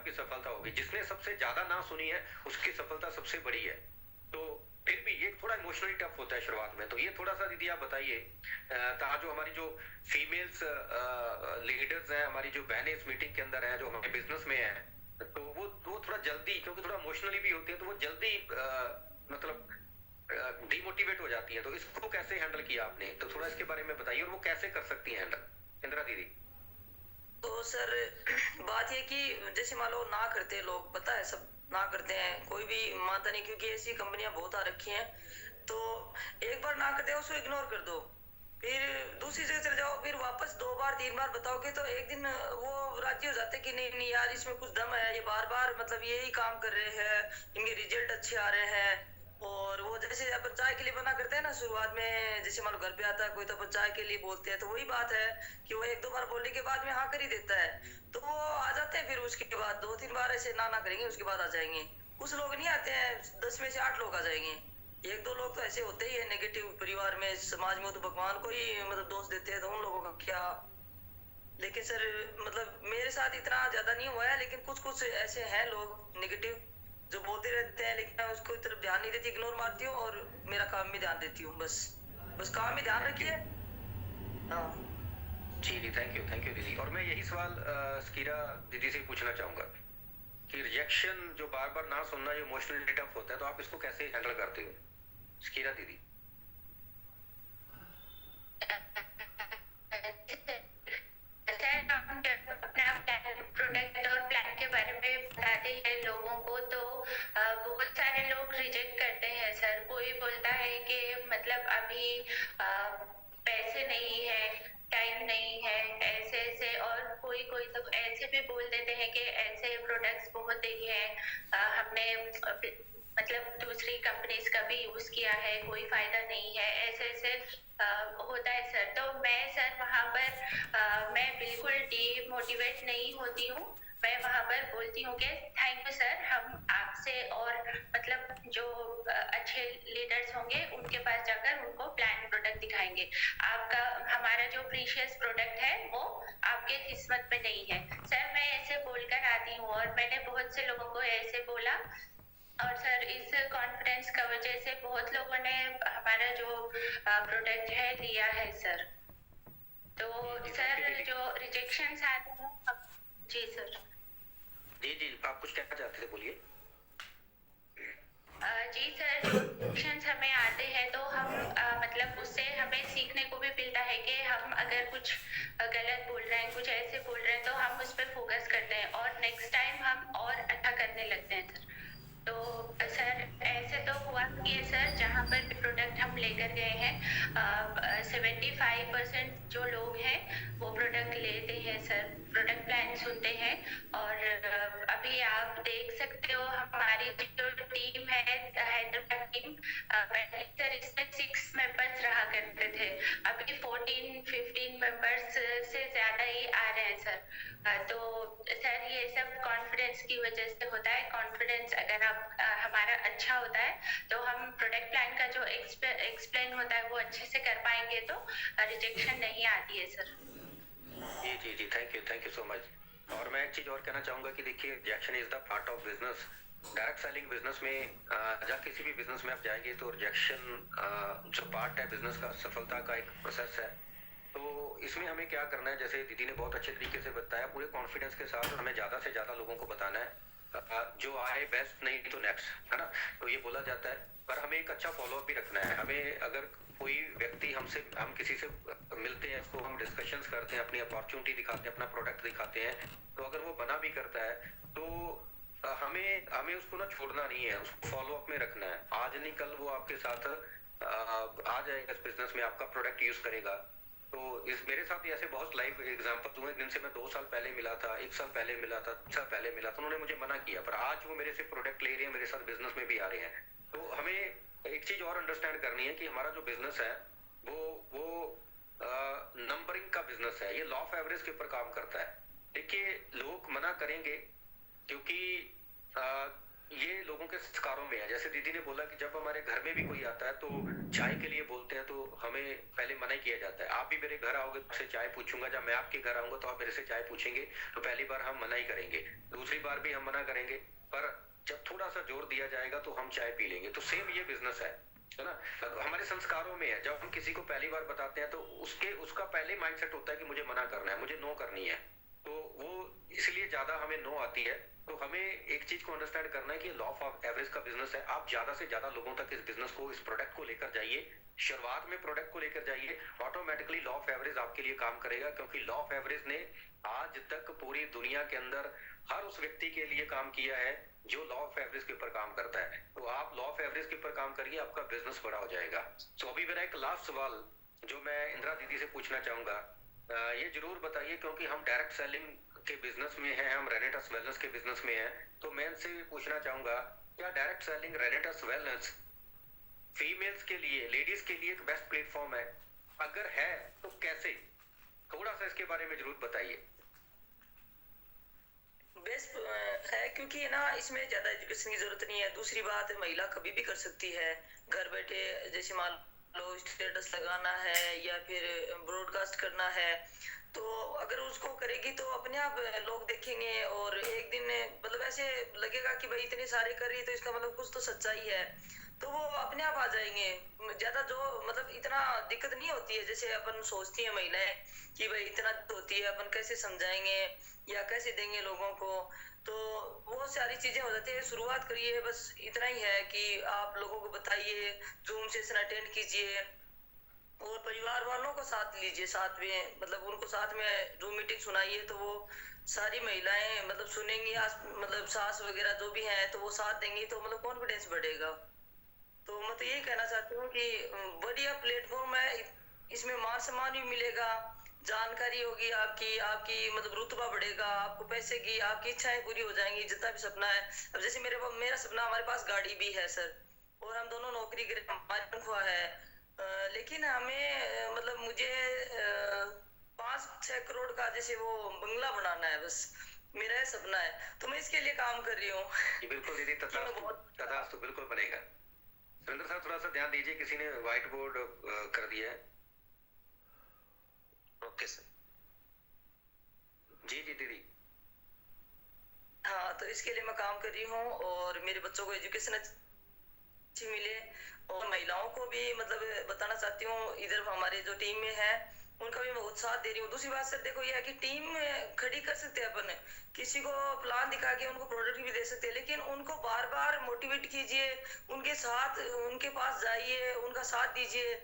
आपकी सफलता होगी। जिसने सबसे ज्यादा ना सुनी है उसकी सफलता सबसे बड़ी है। तो फिर भी ये थोड़ा इमोशनली टफ होता है शुरुआत में। तो ये थोड़ा सा दीदी आप बताइए, जो हमारी जो फीमेल्स लीडर्स हैं, हमारी जो बहनें इस मीटिंग के अंदर हैं, जो हमारे बिजनेस में हैं, तो वो थोड़ा जल्दी, क्योंकि थोड़ा इमोशनली भी होती है, तो वो जल्दी मतलब डिमोटिवेट हो जाती है। तो इसको कैसे हैंडल किया आपने, तो थोड़ा इसके बारे में बताइए, और वो कैसे कर सकती है हैंडल इंदिरा दीदी। तो सर बात ये कि जैसे मान लो ना करते हैं लोग, पता है सब ना करते हैं, कोई भी मानता नहीं, क्योंकि ऐसी कंपनियां बहुत आ रखी हैं। तो एक बार ना करते हैं उसको इग्नोर कर दो, फिर दूसरी जगह चले जाओ, फिर वापस 2 बार 3 बार बताओगे तो एक दिन वो राजी हो जाते कि नहीं नहीं यार इसमें कुछ दम है, ये बार बार मतलब यही काम कर रहे हैं, इनके रिजल्ट अच्छे आ रहे हैं। और वो जैसे अपन चाय के लिए मना करते हैं ना शुरुआत में, जैसे मान लो घर पे आता है कोई तो अपन चाय के लिए बोलते हैं, तो वही बात है कि वो 1-2 बार बोलने के बाद में हाँ कर ही देता है, तो वो आ जाते हैं। फिर उसके बाद 2-3 बार ऐसे ना करेंगे, उसके बाद आ जाएंगे। कुछ लोग नहीं आते हैं, 10 में से 8 लोग आ जाएंगे। 1-2 लोग तो ऐसे होते ही है नेगेटिव, परिवार में समाज में, तो भगवान को ही मतलब दोष देते हैं, तो उन लोगों का क्या। लेकिन सर मतलब मेरे साथ इतना ज्यादा नहीं हुआ है, लेकिन कुछ कुछ ऐसे हैं लोग नेगेटिव जो बोलते रहते हैं, लेकिन मैं उसको तरफ ध्यान नहीं देती, इग्नोर मारती हूँ और मेरा काम में ध्यान देती हूँ। बस बस काम में ध्यान रखिए। हाँ जी जी, थैंक यू दीदी। और मैं यही सवाल स्कीरा दीदी से पूछना चाहूंगा कि रिजेक्शन जो बार बार ना सुनना, जो इमोशनली टफ होता है, तो आप इसको कैसे हैंडल करते हो स्कीरा दीदी। प्रोडक्ट और प्लान के बारे में बताते हैं लोगों को, तो बहुत सारे लोग रिजेक्ट करते हैं सर। कोई बोलता है कि मतलब अभी पैसे नहीं है, टाइम नहीं है, ऐसे ऐसे। और कोई कोई तो ऐसे भी बोल देते हैं कि ऐसे प्रोडक्ट्स बहुत देखे हैं, हमने मतलब दूसरी कंपनीज का भी यूज किया है, कोई फायदा नहीं है, ऐसे ऐसे होता है सर। तो मैं सर वहाँ पर मैं बिल्कुल डीमोटिवेट नहीं होती हूँ। मैं वहाँ पर बोलती हूँ कि थैंक यू सर, हम आपसे और मतलब जो अच्छे लीडर्स होंगे उनके पास जाकर उनको प्लान प्रोडक्ट दिखाएंगे। आपका हमारा जो प्रीशियस प्रोडक्ट है वो आपके किस्मत में नहीं है सर। मैं ऐसे बोलकर आती हूँ, और मैंने बहुत से लोगों को ऐसे बोला। और सर इस कॉन्फिडेंस का वजह से बहुत लोगों ने हमारा जो प्रोडक्ट है लिया है सर। तो सर जो रिजेक्शंस आते हैं, जी सर। जी जी, आप कुछ कहना चाहते थे, बोलिए। जी सर, जो रिजेक्शंस हमें आते हैं तो हम मतलब उससे हमें सीखने को भी मिलता है कि हम अगर कुछ गलत बोल रहे हैं, कुछ ऐसे बोल रहे हैं, तो हम उस पर फोकस करते हैं और नेक्स्ट टाइम हम और अच्छा करने लगते हैं सर। तो सर ऐसे तो हुआ कि सर जहाँ पर भी प्रोडक्ट हम लेकर गए हैं 75% जो लोग हैं वो प्रोडक्ट लेते हैं सर, प्रोडक्ट प्लान सुनते हैं। और अभी आप देख सकते हो हमारी जो टीम है हैदराबाद टीम, पहले सर इसमें 6 मेंबर्स रहा करते थे, अभी 14-15 मेंबर्स से ज्यादा ही आ रहे हैं सर। तो सर ये सब कॉन्फिडेंस की वजह से होता है। कॉन्फिडेंस अगर आप हमारा अच्छा होता है तो हम प्रोडक्ट प्लान का जो एक्सप्लेन होता है वो अच्छे से कर पाएंगे, तो रिजेक्शन नहीं आती है सर। जी जी जी, थैंक यू सो मच। और मैं एक चीज और कहना चाहूंगा कि देखिए, rejection is the part of business. Direct selling business में जहाँ किसी भी बिजनेस में आप जाएंगे तो रिजेक्शन जो पार्ट है बिजनेस का, सफलता का एक प्रोसेस है। तो इसमें हमें क्या करना है, जैसे दीदी ने बहुत अच्छे तरीके से बताया, पूरे कॉन्फिडेंस के साथ हमें ज्यादा से ज्यादा लोगों को बताना है। जो आए बेस्ट, नहीं तो नेक्स्ट, है ना। तो ये बोला जाता है, पर हमें एक अच्छा फॉलोअप भी रखना है। हमें अगर कोई व्यक्ति हम किसी से मिलते हैं, उसको हम डिस्कशंस करते हैं, अपनी अपॉर्चुनिटी दिखाते हैं, अपना प्रोडक्ट दिखाते हैं, तो अगर वो बना भी करता है तो हमें उसको ना छोड़ना नहीं है, उसको फॉलो अप में रखना है। आज नहीं कल वो आपके साथ आ जाएगा इस बिजनेस में, आपका प्रोडक्ट यूज करेगा। तो इस मेरे साथ ऐसे बहुत लाइव एग्जांपल्स हुए, जिनसे मैं 2 साल पहले मिला था, 1 साल पहले मिला था, 3 साल पहले मिला था, उन्होंने मुझे मना किया, पर आज वो मेरे से प्रोडक्ट ले रहे हैं, मेरे साथ बिजनेस में भी आ रहे हैं। तो हमें एक चीज और अंडरस्टैंड करनी है कि हमारा जो बिजनेस है वो नंबरिंग का बिजनेस है, ये लॉ ऑफ एवरेज के ऊपर काम करता है। देखिए, लोग मना करेंगे क्योंकि ये लोगों के संस्कारों में है। जैसे दीदी ने बोला कि जब हमारे घर में भी कोई आता है तो चाय के लिए बोलते हैं तो हमें पहले मना ही किया जाता है। आप भी मेरे घर आओगे तो आपसे चाय पूछूंगा, जब मैं आपके घर आऊंगा तो आप मेरे से चाय पूछेंगे तो पहली बार हम मना ही करेंगे, दूसरी बार भी हम मना करेंगे, पर जब थोड़ा सा जोर दिया जाएगा तो हम चाय पी लेंगे। तो सेम ये बिजनेस है ना, हमारे संस्कारों में है। जब हम किसी को पहली बार बताते हैं तो उसका पहले माइंडसेट होता है कि मुझे मना करना है, मुझे नो करनी है, तो वो इसलिए ज्यादा हमें नो आती है। तो हमें एक चीज को अंडरस्टैंड करना है कि लॉ ऑफ एवरेज का बिजनेस है। आप ज्यादा से ज्यादा लोगों तक इस बिजनेस को, इस प्रोडक्ट को लेकर जाइए, शुरुआत में प्रोडक्ट को लेकर जाइए, ऑटोमेटिकली लॉ ऑफ एवरेज आपके लिए काम करेगा, क्योंकि लॉ ऑफ एवरेज ने आज तक पूरी दुनिया के अंदर हर उस व्यक्ति के लिए काम किया है जो लॉ ऑफ एवरेज के ऊपर काम करता है। तो आप लॉ ऑफ एवरेज के ऊपर काम करिए, आपका बिजनेस बड़ा हो जाएगा। तो अभी मेरा एक लास्ट सवाल जो मैं इंदिरा दीदी से पूछना चाहूंगा, ये जरूर बताइए, क्योंकि हम डायरेक्ट सेलिंग के बिजनेस में हैं, हम रेनेटस वेलनेस के बिजनेस में हैं, तो मैं इनसे पूछना चाहूंगा, क्या डायरेक्ट सेलिंग रेनेटस वेलनेस फीमेल्स के लिए, लेडीज के लिए एक बेस्ट प्लेटफॉर्म है? अगर है तो कैसे? थोड़ा सा इसके बारे में जरूर बताइए। बेस्ट है क्योंकि ना इसमें ज्यादा एजुकेशन की जरूरत नहीं है। दूसरी बात, महिला कभी भी कर सकती है घर बैठे, जैसे मान लो स्टेटस लगाना है या फिर ब्रॉडकास्ट करना है, तो अगर उसको करेगी तो अपने आप लोग देखेंगे और एक दिन मतलब ऐसे लगेगा कि भाई इतने सारे कर रही है तो इसका मतलब कुछ तो सच्चाई है, तो वो अपने आप आ जाएंगे। ज्यादा जो मतलब इतना दिक्कत नहीं होती है जैसे अपन सोचती है महिलाएं कि भाई इतना होती है, अपन कैसे समझाएंगे या कैसे देंगे लोगों को, तो बहुत सारी चीजें हो जाती है। शुरुआत करिए, बस इतना ही है कि आप लोगों को बताइए, जूम सेशन अटेंड कीजिए और परिवार वालों को साथ लीजिए, साथ में मतलब उनको साथ में जूम मीटिंग सुनाइए, तो वो सारी महिलाएं मतलब सुनेंगी, मतलब सास वगैरह जो भी हैं तो वो साथ देंगी, तो मतलब कॉन्फिडेंस बढ़ेगा। तो मैं तो यही कहना चाहती हूँ कि बढ़िया प्लेटफॉर्म है, इसमें मान सम्मान भी मिलेगा, जानकारी होगी आपकी आपकी मतलब रुतबा बढ़ेगा, आपको पैसे की आपकी इच्छाएं पूरी हो जाएंगी, जितना भी सपना है। अब जैसे मेरा सपना, हमारे पास गाड़ी भी है सर, और हम दोनों नौकरी कर, हमारी तनख्वाह है, लेकिन हमें मतलब मुझे 5-6 करोड़ का जैसे वो बंगला बनाना है, बस मेरा ये सपना है, तो मैं इसके लिए काम कर रही हूँ। बिल्कुल दीदी, तथास्तु बिल्कुल बनेगा। सुरेंद्र साहब थोड़ा सा ध्यान दीजिए, किसी ने व्हाइट बोर्ड कर दिया है। Okay sir. जी जी दीदी। हाँ, तो इसके लिए मैं काम कर रही हूँ और मेरे बच्चों को एजुकेशन अच्छी मिले, और महिलाओं को भी मतलब बताना चाहती हूँ, इधर हमारे जो टीम में है उनका भी मैं उत्साह दे रही हूँ। दूसरी बात सर देखो ये है कि टीम खड़ी कर सकते हैं अपन, किसी को प्लान दिखा के उनको प्रोडक्ट भी दे सकते हैं, लेकिन उनको बार बार मोटिवेट कीजिए, उनके साथ उनके पास जाइए, उनका साथ दीजिए,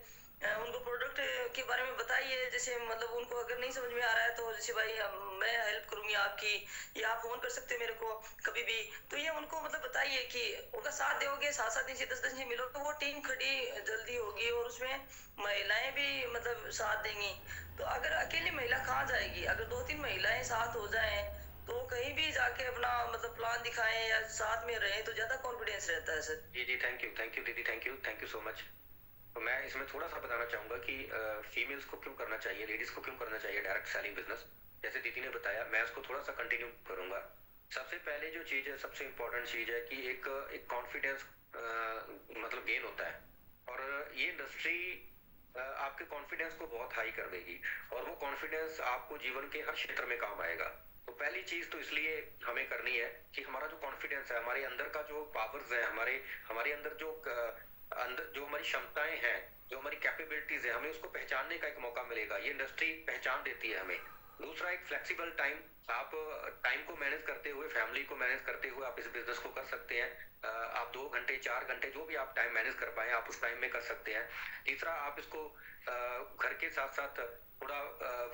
उनको प्रोडक्ट के बारे में बताइए। जैसे मतलब उनको अगर नहीं समझ में आ रहा है तो जैसे भाई मैं हेल्प करूंगी आपकी, या आप फोन कर सकते हो मेरे को कभी भी, तो ये उनको मतलब बताइए कि उनका साथ दोगे, 7-7 दिन से 10-10 दिन मिलो, तो वो टीम खड़ी जल्दी होगी और उसमें महिलाएं भी मतलब साथ देंगी। तो अगर अकेली महिला कहाँ जाएगी, अगर 2-3 महिलाएं साथ हो जाएं तो कहीं भी जाके अपना मतलब प्लान दिखाएं या साथ में रहें तो ज्यादा कॉन्फिडेंस रहता है सर। जी जी, थैंक यू दीदी, थैंक यू सो मच। तो मैं इसमें थोड़ा सा बताना चाहूंगा कि फीमेल्स को क्यों करना चाहिए, लेडीज को क्यों करना चाहिए डायरेक्ट सेलिंग बिजनेस। जैसे दीदी ने बताया, मैं इसको थोड़ा सा कंटिन्यू करूंगा। सबसे पहले जो चीज है, सबसे इंपॉर्टेंट चीज है कि एक कॉन्फिडेंस मतलब गेन होता है, और ये इंडस्ट्री आपके कॉन्फिडेंस को बहुत हाई कर देगी, और वो कॉन्फिडेंस आपको जीवन के हर क्षेत्र में काम आएगा। तो पहली चीज तो इसलिए हमें करनी है कि हमारा जो कॉन्फिडेंस है, हमारे अंदर का जो पावर्स है, हमारे अंदर जो हमारी क्षमताएं हैं, जो हमारी कैपेबिलिटीज है, हमें उसको पहचानने का एक मौका मिलेगा। ये इंडस्ट्री पहचान देती है हमें। दूसरा, एक फ्लेक्सिबल टाइम, आप टाइम को मैनेज करते हुए, फैमिली को मैनेज करते हुए आप इस बिजनेस को कर सकते हैं। आप 2 घंटे 4 घंटे जो भी आप टाइम मैनेज कर पाए आप उस टाइम में कर सकते हैं। तीसरा, आप इसको घर के साथ साथ थोड़ा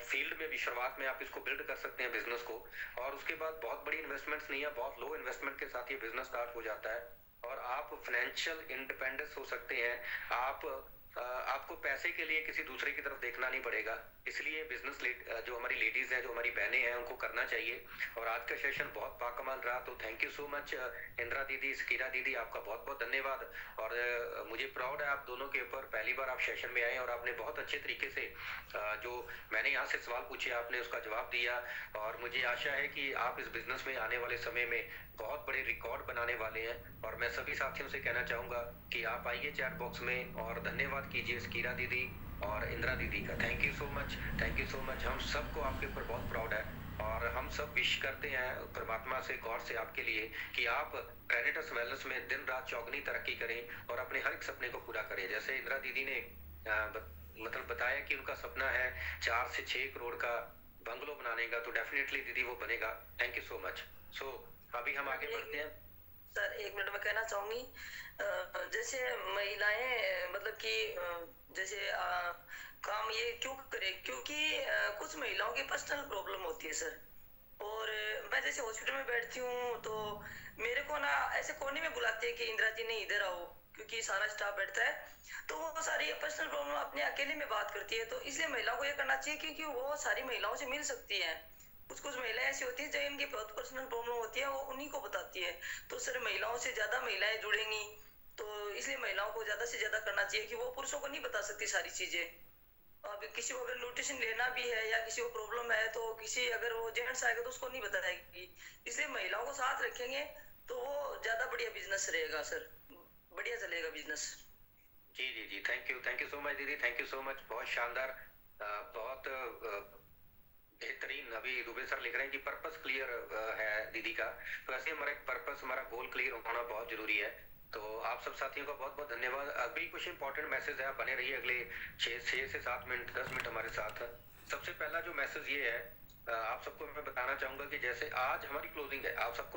फील्ड में भी शुरुआत में आप इसको बिल्ड कर सकते हैं बिजनेस को, और उसके बाद बहुत बड़ी इन्वेस्टमेंट्स नहीं है, बहुत लो इन्वेस्टमेंट के साथ ये बिजनेस स्टार्ट हो जाता है, और आप फाइनेंशियल इंडिपेंडेंस हो सकते हैं। आपको पैसे के लिए किसी दूसरे की तरफ देखना नहीं पड़ेगा। इसलिए बिजनेस जो हमारी लेडीज हैं, जो हमारी बहनें हैं, उनको करना चाहिए। और आज का सेशन बहुत पाकमाल रहा, तो thank you so much Indira दीदी, स्कीरा दीदी, आपका बहुत बहुत धन्यवाद। और मुझे प्राउड है आप दोनों के ऊपर, पहली बार आप सेशन में आए और आपने बहुत अच्छे तरीके से जो मैंने यहाँ से सवाल पूछे आपने उसका जवाब दिया। और मुझे आशा है कि आप इस बिजनेस में आने वाले समय में बहुत बड़े रिकॉर्ड बनाने वाले हैं। और मैं सभी साथियों से कहना चाहूंगा कि आप आइए चैट बॉक्स में और धन्यवाद कीजिए स्कीरा दीदी और इंदिरा दीदी का। Thank you so much, thank you so much. हम सबको आपके ऊपर बहुत प्राउड है और हम सब विश करते हैं परमात्मा से, गॉड से आपके लिए कि आप प्लैनेटस वेलनेस में दिन रात चौगनी तरक्की करें और अपने हर एक सपने को पूरा करें। जैसे इंदिरा दीदी ने मतलब बताया कि उनका सपना है 4 से 6 करोड़ का बंगलो बनाने का, तो डेफिनेटली दीदी वो बनेगा। Thank you so much. So अभी हम आगे बढ़ते हैं। सर 1 मिनट में कहना चाहूंगी, जैसे महिलाएं मतलब कि जैसे काम ये क्यों करे, क्योंकि कुछ महिलाओं की पर्सनल प्रॉब्लम होती है सर। और मैं जैसे हॉस्पिटल में बैठती हूँ तो मेरे को ना ऐसे कोने में बुलाते हैं कि इंदिरा जी ने इधर आओ, क्योंकि सारा स्टाफ बैठता है, तो वो सारी पर्सनल प्रॉब्लम अपने अकेले में बात करती है। तो इसलिए महिलाओं को ये करना चाहिए, क्योंकि वो सारी महिलाओं से मिल सकती है। कुछ महिलाएं ऐसी होती है जो इनकी बहुत पर्सनल प्रॉब्लम होती है, वो उन्हीं को बताती है। तो सर महिलाओं से ज्यादा महिलाएं जुड़ेंगी, तो इसलिए महिलाओं को ज्यादा से ज्यादा करना चाहिए कि वो पुरुषों को नहीं बता सकती सारी चीजें। अब किसी को अगर न्यूट्रिशन लेना भी है या किसी को प्रॉब्लम है, तो किसी अगर वो जेंट्स आएगा तो उसको नहीं बताएगी। इसलिए महिलाओं को साथ रखेंगे तो वो ज्यादा बढ़िया बिजनेस रहेगा सर, बढ़िया चलेगा बिजनेस। जी जी जी, थैंक यू सो मच दीदी, थैंक यू सो मच। बहुत शानदार, बहुत बेहतरीन। अभी दुबे सर लिख रहे हैं कि पर्पस क्लियर है दीदी का, तो ऐसे हमारा एक पर्पस, हमारा गोल क्लियर होना बहुत जरूरी है। तो आप सब साथियों का बहुत बहुत धन्यवाद। अभी कुछ इंपॉर्टेंट मैसेज है, आप बने रहिए अगले 6 से 7 मिनट 10 मिनट हमारे साथ। सबसे पहला जो मैसेज ये है, आप सबको मैं बताना चाहूंगा कि जैसे आज हमारी क्लोजिंग है, आप सबको